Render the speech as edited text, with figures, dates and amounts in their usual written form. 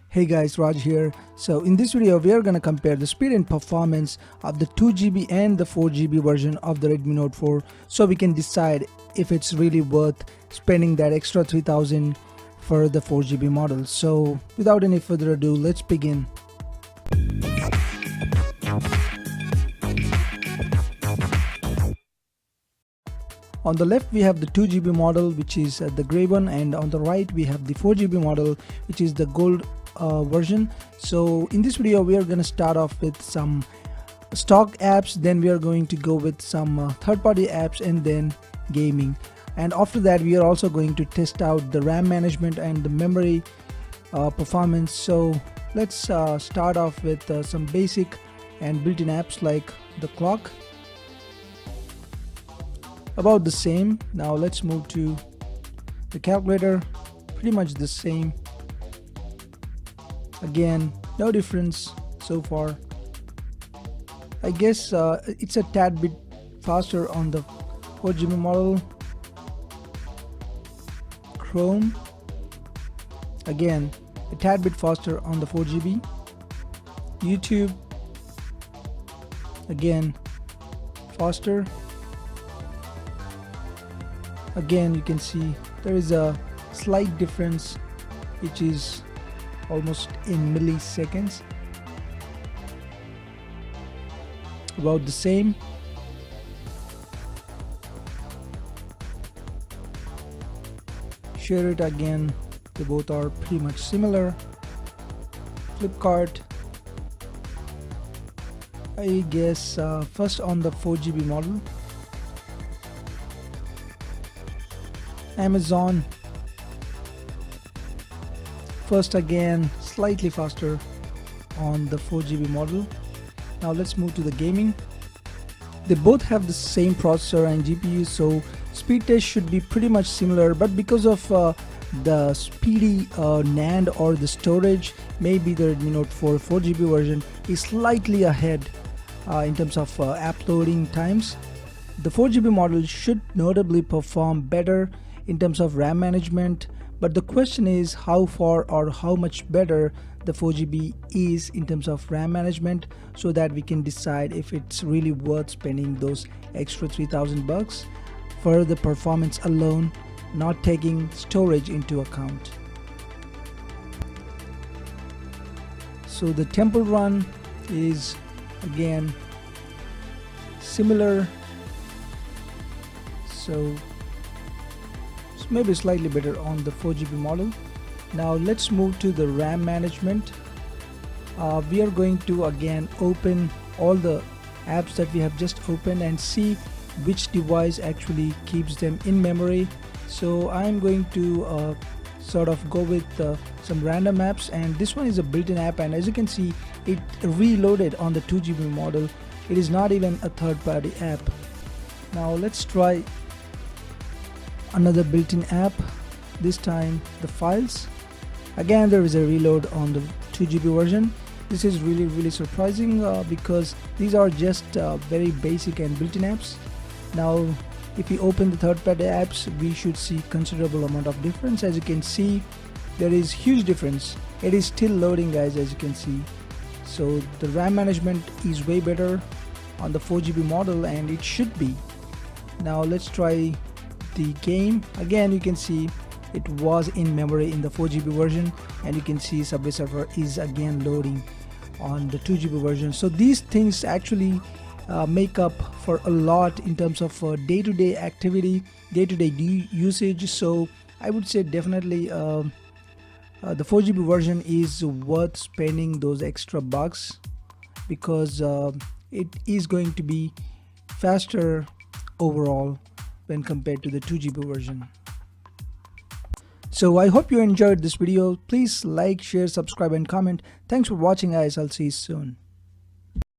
Hey guys, Raj here. So in this video we are going to compare the speed and performance of the 2GB and the 4GB version of the Redmi Note 4 so we can decide if it's really worth spending that extra 3000 for the 4GB model. So without any further ado, let's begin. On the left we have the 2GB model, which is the gray one, and on the right we have the 4GB model, which is the gold version. So in this video we are going to start off with some stock apps, then we are going to go with some third-party apps, and then gaming. And after that we are also going to test out the RAM management and the memory performance. So let's start off with some basic and built-in apps like the clock. About the same. Now let's move to the calculator. Pretty much the same. Again, no difference so far. I guess it's a tad bit faster on the 4GB model. Chrome, again a tad bit faster on the 4GB. YouTube, again faster. Again, you can see there is a slight difference, which is almost in milliseconds. About the same. Share it, again they both are pretty much similar. Flipkart, I guess first on the 4GB model. Amazon, first, again slightly faster on the 4GB model. Now let's move to the gaming. They both have the same processor and GPU, so speed test should be pretty much similar, but because of the speedy NAND or the storage, maybe the Redmi Note 4 4GB version is slightly ahead in terms of app loading times. The 4GB model should notably perform better in terms of RAM management, but the question is how far or how much better the 4GB is in terms of RAM management, so that we can decide if it's really worth spending those extra 3000 bucks for the performance alone, not taking storage into account. So the Temple Run is again similar, so maybe slightly better on the 4GB model. Now let's move to the RAM management. We are going to again open all the apps that we have just opened and see which device actually keeps them in memory. So I'm going to sort of go with some random apps, and this one is a built-in app, and as you can see it reloaded on the 2GB model. It is not even a third-party app. Now let's try another built-in app, this time the files. Again there is a reload on the 2GB version. This is really surprising because these are just very basic and built-in apps. Now if we open the third-party apps, we should see considerable amount of difference. As you can see, there is huge difference. It is still loading, guys, as you can see. So the RAM management is way better on the 4GB model, and it should be. Now let's try the game. Again you can see it was in memory in the 4GB version, and you can see Subway Surfer is again loading on the 2GB version. So these things actually make up for a lot in terms of day-to-day activity, day-to-day usage. So I would say definitely the 4GB version is worth spending those extra bucks, because it is going to be faster overall when compared to the 2GB version. So I hope you enjoyed this video. Please like, share, subscribe and comment. Thanks for watching, guys. I'll see you soon.